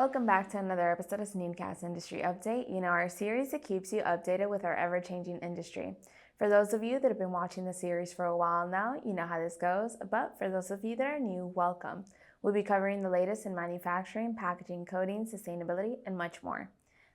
Welcome back to another episode of SNEED-CAST Industry Update, our series that keeps you updated with our ever-changing industry. For those of you that have been watching the series for a while now, you know how this goes, but for those of you that are new, welcome. We'll be covering the latest in manufacturing, packaging, coding, sustainability, and much more.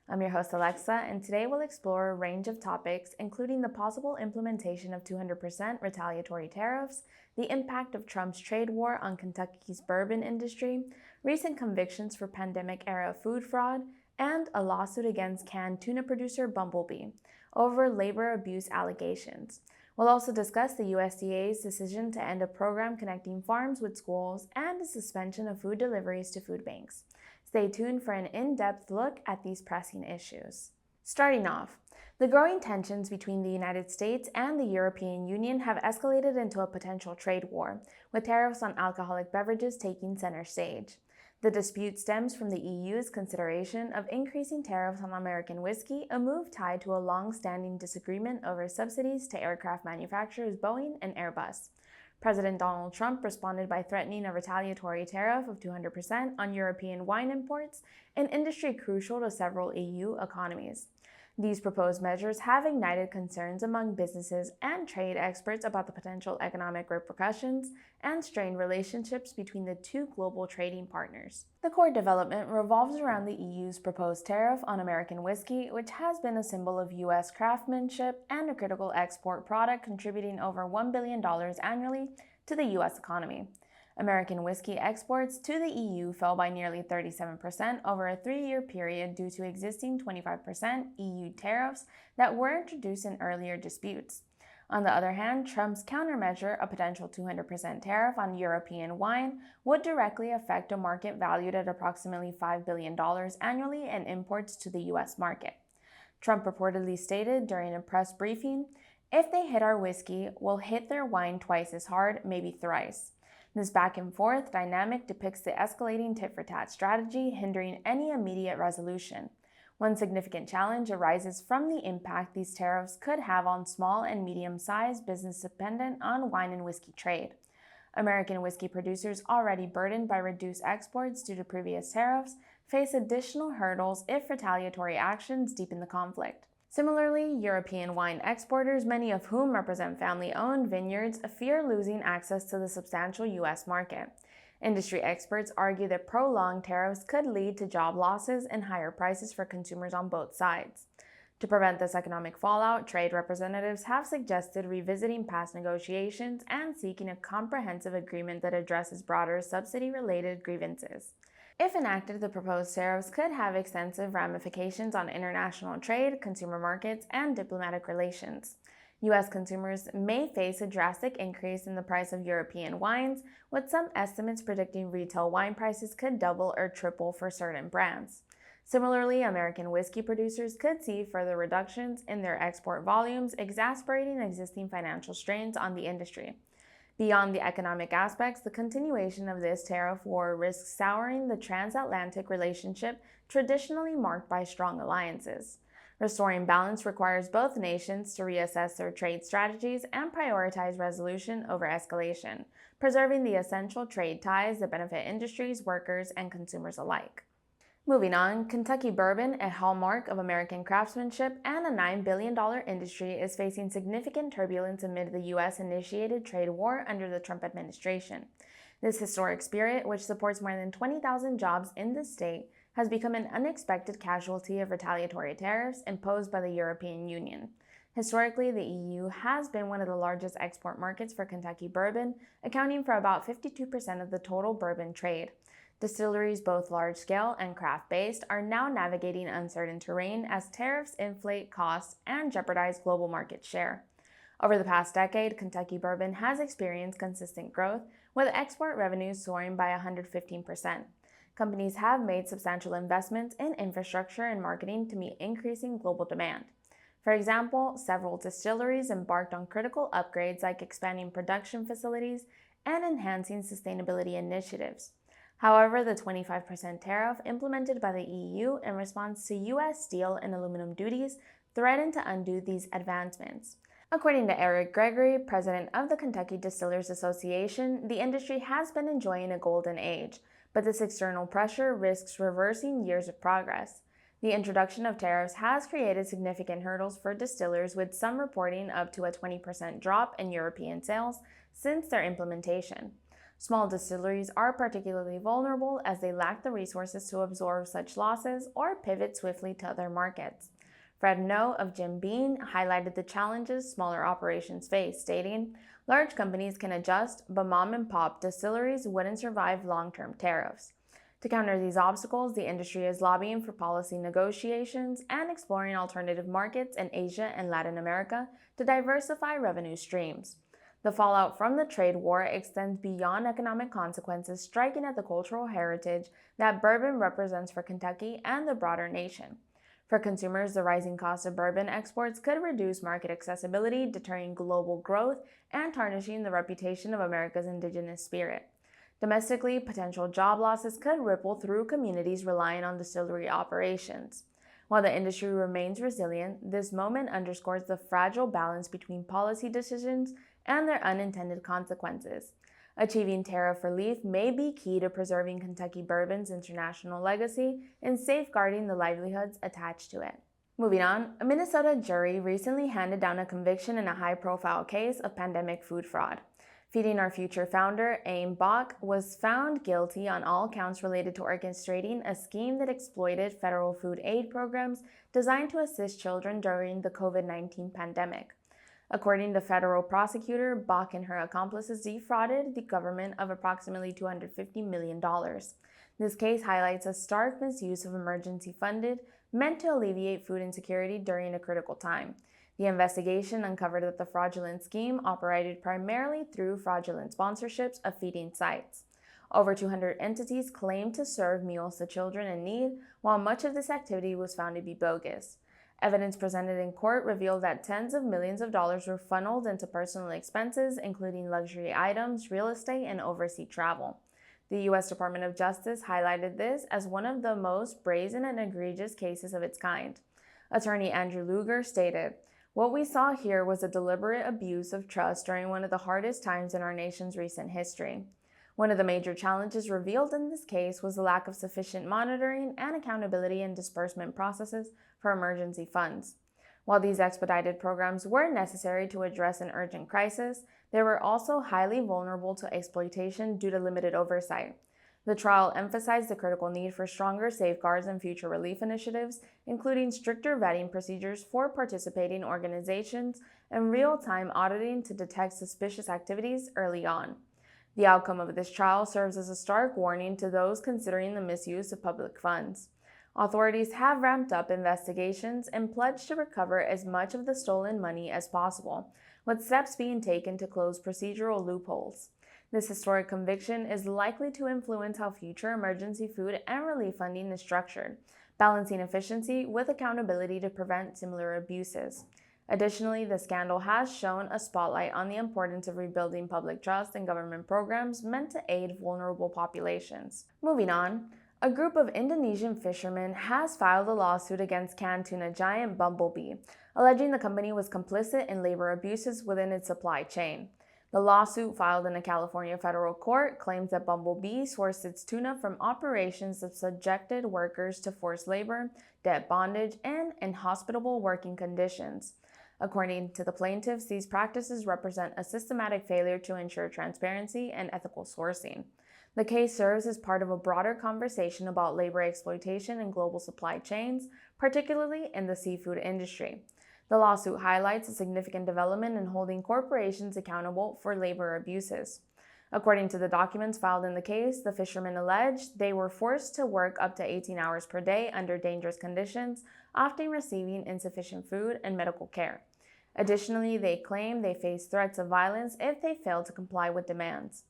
I'm your host, Alexa, and today we'll explore a range of topics, including the possible implementation of 200% retaliatory tariffs, the impact of Trump's trade war on Kentucky's bourbon industry, recent convictions for pandemic-era food fraud, and a lawsuit against canned tuna producer Bumble Bee over labor abuse allegations. We'll also discuss the USDA's decision to end a program connecting farms with schools and the suspension of food deliveries to food banks. Stay tuned for an in-depth look at these pressing issues. Starting off, the growing tensions between the United States and the European Union have escalated into a potential trade war, with tariffs on alcoholic beverages taking center stage. The dispute stems from the EU's consideration of increasing tariffs on American whiskey, a move tied to a long-standing disagreement over subsidies to aircraft manufacturers Boeing and Airbus. President Donald Trump responded by threatening a retaliatory tariff of 200% on European wine imports, an industry crucial to several EU economies. These proposed measures have ignited concerns among businesses and trade experts about the potential economic repercussions and strained relationships between the two global trading partners. The core development revolves around the EU's proposed tariff on American whiskey, which has been a symbol of U.S. craftsmanship and a critical export product contributing over $1 billion annually to the U.S. economy. American whiskey exports to the EU fell by nearly 37% over a 3-year period due to existing 25% EU tariffs that were introduced in earlier disputes. On the other hand, Trump's countermeasure, a potential 200% tariff on European wine, would directly affect a market valued at approximately $5 billion annually in imports to the U.S. market. Trump reportedly stated during a press briefing, "If they hit our whiskey, we'll hit their wine twice as hard, maybe thrice." This back-and-forth dynamic depicts the escalating tit-for-tat strategy, hindering any immediate resolution. One significant challenge arises from the impact these tariffs could have on small and medium-sized businesses dependent on wine and whiskey trade. American whiskey producers, already burdened by reduced exports due to previous tariffs, face additional hurdles if retaliatory actions deepen the conflict. Similarly, European wine exporters, many of whom represent family-owned vineyards, fear losing access to the substantial U.S. market. Industry experts argue that prolonged tariffs could lead to job losses and higher prices for consumers on both sides. To prevent this economic fallout, trade representatives have suggested revisiting past negotiations and seeking a comprehensive agreement that addresses broader subsidy-related grievances. If enacted, the proposed tariffs could have extensive ramifications on international trade, consumer markets, and diplomatic relations. U.S. consumers may face a drastic increase in the price of European wines, with some estimates predicting retail wine prices could double or triple for certain brands. Similarly, American whiskey producers could see further reductions in their export volumes, exacerbating existing financial strains on the industry. Beyond the economic aspects, the continuation of this tariff war risks souring the transatlantic relationship traditionally marked by strong alliances. Restoring balance requires both nations to reassess their trade strategies and prioritize resolution over escalation, preserving the essential trade ties that benefit industries, workers, and consumers alike. Moving on, Kentucky bourbon, a hallmark of American craftsmanship and a $9 billion industry, is facing significant turbulence amid the U.S.-initiated trade war under the Trump administration. This historic spirit, which supports more than 20,000 jobs in the state, has become an unexpected casualty of retaliatory tariffs imposed by the European Union. Historically, the EU has been one of the largest export markets for Kentucky bourbon, accounting for about 52% of the total bourbon trade. Distilleries, both large-scale and craft-based, are now navigating uncertain terrain as tariffs inflate costs and jeopardize global market share. Over the past decade, Kentucky bourbon has experienced consistent growth, with export revenues soaring by 115%. Companies have made substantial investments in infrastructure and marketing to meet increasing global demand. For example, several distilleries embarked on critical upgrades like expanding production facilities and enhancing sustainability initiatives. However, the 25% tariff implemented by the EU in response to U.S. steel and aluminum duties threatened to undo these advancements. According to Eric Gregory, president of the Kentucky Distillers Association, the industry has been enjoying a golden age, but this external pressure risks reversing years of progress. The introduction of tariffs has created significant hurdles for distillers, with some reporting up to a 20% drop in European sales since their implementation. Small distilleries are particularly vulnerable as they lack the resources to absorb such losses or pivot swiftly to other markets. Fred No of Jim Beam highlighted the challenges smaller operations face, stating, "Large companies can adjust, but mom-and-pop distilleries wouldn't survive long-term tariffs." To counter these obstacles, the industry is lobbying for policy negotiations and exploring alternative markets in Asia and Latin America to diversify revenue streams. The fallout from the trade war extends beyond economic consequences, striking at the cultural heritage that bourbon represents for Kentucky and the broader nation. For consumers, the rising cost of bourbon exports could reduce market accessibility, deterring global growth and tarnishing the reputation of America's indigenous spirit. Domestically, potential job losses could ripple through communities relying on distillery operations. While the industry remains resilient, this moment underscores the fragile balance between policy decisions and their unintended consequences. Achieving tariff relief may be key to preserving Kentucky bourbon's international legacy and safeguarding the livelihoods attached to it. Moving on, a Minnesota jury recently handed down a conviction in a high-profile case of pandemic food fraud. Feeding Our Future founder, Aim Bach, was found guilty on all counts related to orchestrating a scheme that exploited federal food aid programs designed to assist children during the COVID-19 pandemic. According to federal prosecutor, Bach and her accomplices defrauded the government of approximately $250 million. This case highlights a stark misuse of emergency funding meant to alleviate food insecurity during a critical time. The investigation uncovered that the fraudulent scheme operated primarily through fraudulent sponsorships of feeding sites. Over 200 entities claimed to serve meals to children in need, while much of this activity was found to be bogus. Evidence presented in court revealed that tens of millions of dollars were funneled into personal expenses, including luxury items, real estate, and overseas travel. The U.S. Department of Justice highlighted this as one of the most brazen and egregious cases of its kind. Attorney Andrew Luger stated, "What we saw here was a deliberate abuse of trust during one of the hardest times in our nation's recent history. One of the major challenges revealed in this case was the lack of sufficient monitoring and accountability in disbursement processes for emergency funds. While these expedited programs were necessary to address an urgent crisis, they were also highly vulnerable to exploitation due to limited oversight. The trial emphasized the critical need for stronger safeguards and future relief initiatives, including stricter vetting procedures for participating organizations and real-time auditing to detect suspicious activities early on. The outcome of this trial serves as a stark warning to those considering the misuse of public funds. Authorities have ramped up investigations and pledged to recover as much of the stolen money as possible, with steps being taken to close procedural loopholes. This historic conviction is likely to influence how future emergency food and relief funding is structured, balancing efficiency with accountability to prevent similar abuses. Additionally, the scandal has shone a spotlight on the importance of rebuilding public trust in government programs meant to aid vulnerable populations. Moving on, a group of Indonesian fishermen has filed a lawsuit against canned tuna giant Bumble Bee, alleging the company was complicit in labor abuses within its supply chain. The lawsuit, filed in a California federal court, claims that Bumble Bee sourced its tuna from operations that subjected workers to forced labor, debt bondage, and inhospitable working conditions. According to the plaintiffs, these practices represent a systematic failure to ensure transparency and ethical sourcing. The case serves as part of a broader conversation about labor exploitation in global supply chains, particularly in the seafood industry. The lawsuit highlights a significant development in holding corporations accountable for labor abuses. According to the documents filed in the case, the fishermen alleged they were forced to work up to 18 hours per day under dangerous conditions, often receiving insufficient food and medical care. Additionally, they claim they faced threats of violence if they failed to comply with demands.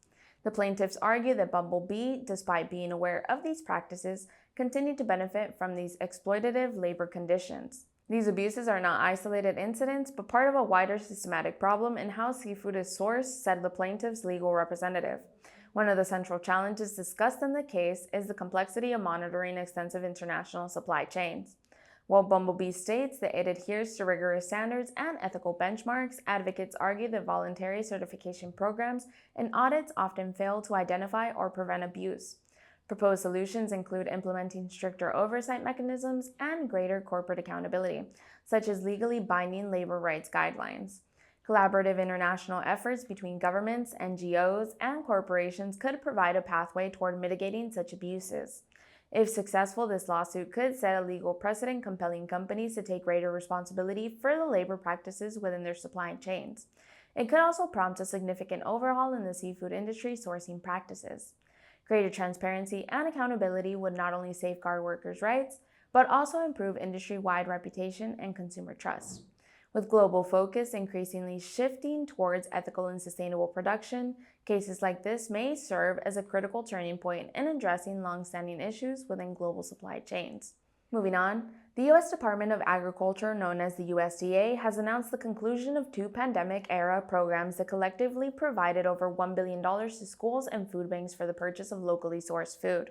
The plaintiffs argue that Bumble Bee, despite being aware of these practices, continued to benefit from these exploitative labor conditions. These abuses are not isolated incidents, but part of a wider systematic problem in how seafood is sourced, said the plaintiff's legal representative. One of the central challenges discussed in the case is the complexity of monitoring extensive international supply chains. While Bumble Bee states that it adheres to rigorous standards and ethical benchmarks, advocates argue that voluntary certification programs and audits often fail to identify or prevent abuse. Proposed solutions include implementing stricter oversight mechanisms and greater corporate accountability, such as legally binding labor rights guidelines. Collaborative international efforts between governments, NGOs, and corporations could provide a pathway toward mitigating such abuses. If successful, this lawsuit could set a legal precedent compelling companies to take greater responsibility for the labor practices within their supply chains. It could also prompt a significant overhaul in the seafood industry sourcing practices. Greater transparency and accountability would not only safeguard workers' rights, but also improve industry-wide reputation and consumer trust. With global focus increasingly shifting towards ethical and sustainable production, cases like this may serve as a critical turning point in addressing long-standing issues within global supply chains. Moving on, the U.S. Department of Agriculture, known as the USDA, has announced the conclusion of 2 pandemic-era programs that collectively provided over $1 billion to schools and food banks for the purchase of locally sourced food.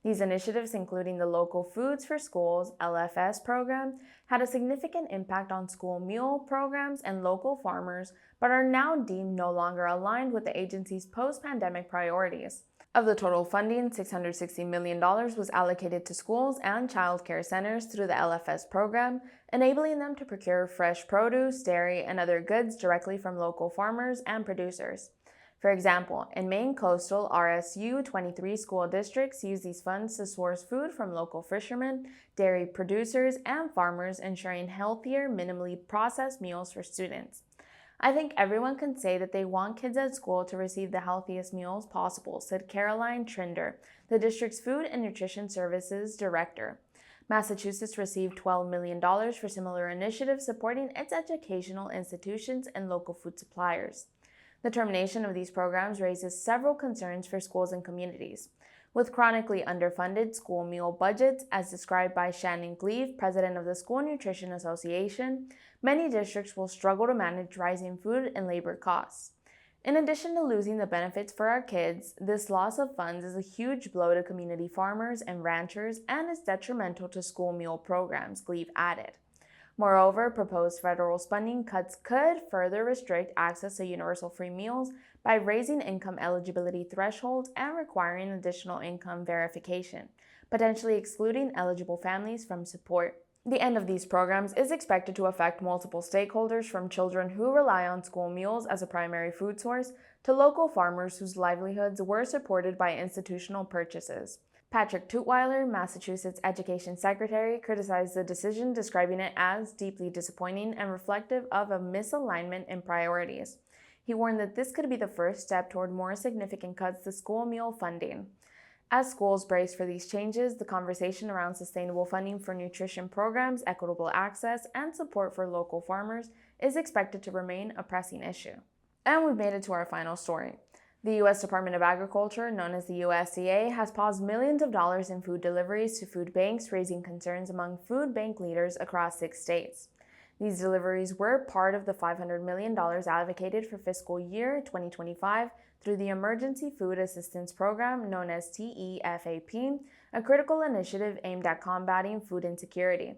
These initiatives, including the Local Foods for Schools (LFS) program, had a significant impact on school meal programs and local farmers, but are now deemed no longer aligned with the agency's post-pandemic priorities. Of the total funding, $660 million was allocated to schools and child care centers through the LFS program, enabling them to procure fresh produce, dairy, and other goods directly from local farmers and producers. For example, in Maine coastal RSU 23 school districts use these funds to source food from local fishermen, dairy producers, and farmers, ensuring healthier, minimally processed meals for students. I think everyone can say that they want kids at school to receive the healthiest meals possible, said Caroline Trinder, the district's Food and Nutrition Services Director. Massachusetts received $12 million for similar initiatives supporting its educational institutions and local food suppliers. The termination of these programs raises several concerns for schools and communities. With chronically underfunded school meal budgets, as described by Shannon Gleave, president of the School Nutrition Association, many districts will struggle to manage rising food and labor costs. In addition to losing the benefits for our kids, this loss of funds is a huge blow to community farmers and ranchers and is detrimental to school meal programs, Gleave added. Moreover, proposed federal spending cuts could further restrict access to universal free meals by raising income eligibility thresholds and requiring additional income verification, potentially excluding eligible families from support. The end of these programs is expected to affect multiple stakeholders, from children who rely on school meals as a primary food source to local farmers whose livelihoods were supported by institutional purchases. Patrick Tutwiler, Massachusetts Education Secretary, criticized the decision, describing it as deeply disappointing and reflective of a misalignment in priorities. He warned that this could be the first step toward more significant cuts to school meal funding. As schools brace for these changes, the conversation around sustainable funding for nutrition programs, equitable access, and support for local farmers is expected to remain a pressing issue. And we've made it to our final story. The U.S. Department of Agriculture, known as the USDA, has paused millions of dollars in food deliveries to food banks, raising concerns among food bank leaders across 6 states. These deliveries were part of the $500 million allocated for fiscal year 2025 through the Emergency Food Assistance Program, known as TEFAP, a critical initiative aimed at combating food insecurity.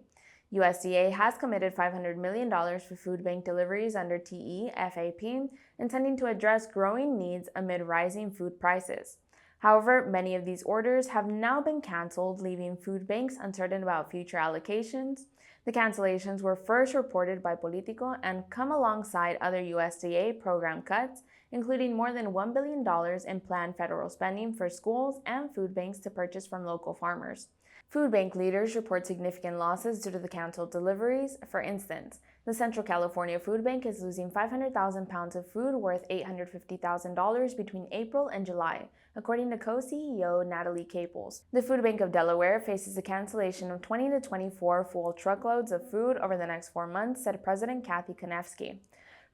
USDA has committed $500 million for food bank deliveries under TEFAP, intending to address growing needs amid rising food prices. However, many of these orders have now been canceled, leaving food banks uncertain about future allocations. The cancellations were first reported by Politico and come alongside other USDA program cuts, including more than $1 billion in planned federal spending for schools and food banks to purchase from local farmers. Food bank leaders report significant losses due to the canceled deliveries. For instance, the Central California Food Bank is losing 500,000 pounds of food worth $850,000 between April and July, according to co-CEO Natalie Caples. The Food Bank of Delaware faces a cancellation of 20 to 24 full truckloads of food over the next 4 months, said President Kathy Konevsky.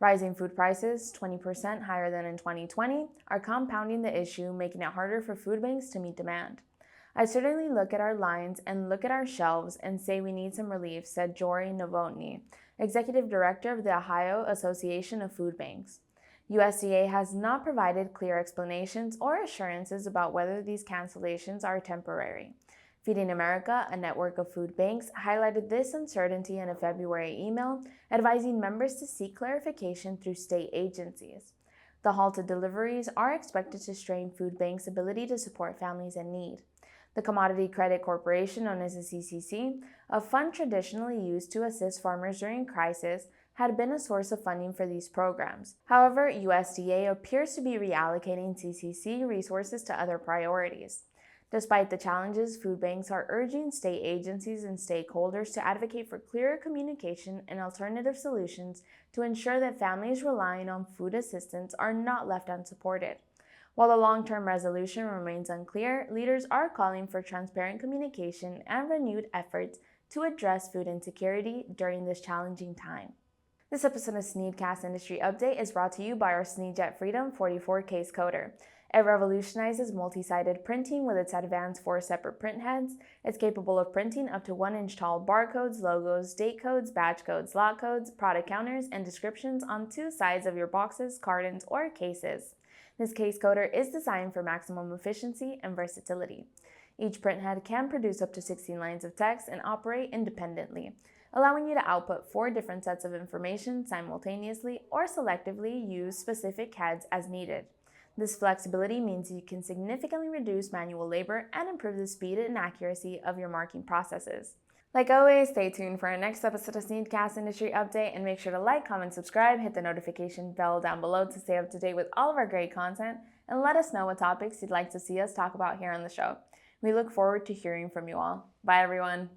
Rising food prices, 20% higher than in 2020, are compounding the issue, making it harder for food banks to meet demand. I certainly look at our lines and look at our shelves and say we need some relief, said Jory Novotny, Executive Director of the Ohio Association of Food Banks. USDA has not provided clear explanations or assurances about whether these cancellations are temporary. Feeding America, a network of food banks, highlighted this uncertainty in a February email, advising members to seek clarification through state agencies. The halted deliveries are expected to strain food banks' ability to support families in need. The Commodity Credit Corporation, known as the CCC, a fund traditionally used to assist farmers during crisis, had been a source of funding for these programs. However, USDA appears to be reallocating CCC resources to other priorities. Despite the challenges, food banks are urging state agencies and stakeholders to advocate for clearer communication and alternative solutions to ensure that families relying on food assistance are not left unsupported. While the long-term resolution remains unclear, leaders are calling for transparent communication and renewed efforts to address food insecurity during this challenging time. This episode of SNEED-CAST Industry Update is brought to you by our SNEEDJet Freedom 44 case coder. It revolutionizes multi-sided printing with its advanced 4 separate print heads. It's capable of printing up to 1-inch tall barcodes, logos, date codes, batch codes, lot codes, product counters, and descriptions on 2 sides of your boxes, cartons, or cases. This case coder is designed for maximum efficiency and versatility. Each print head can produce up to 16 lines of text and operate independently, allowing you to output 4 different sets of information simultaneously or selectively use specific heads as needed. This flexibility means you can significantly reduce manual labor and improve the speed and accuracy of your marking processes. Like always, stay tuned for our next episode of SNEED-CAST Industry Update, and make sure to like, comment, subscribe, hit the notification bell down below to stay up to date with all of our great content, and let us know what topics you'd like to see us talk about here on the show. We look forward to hearing from you all. Bye, everyone.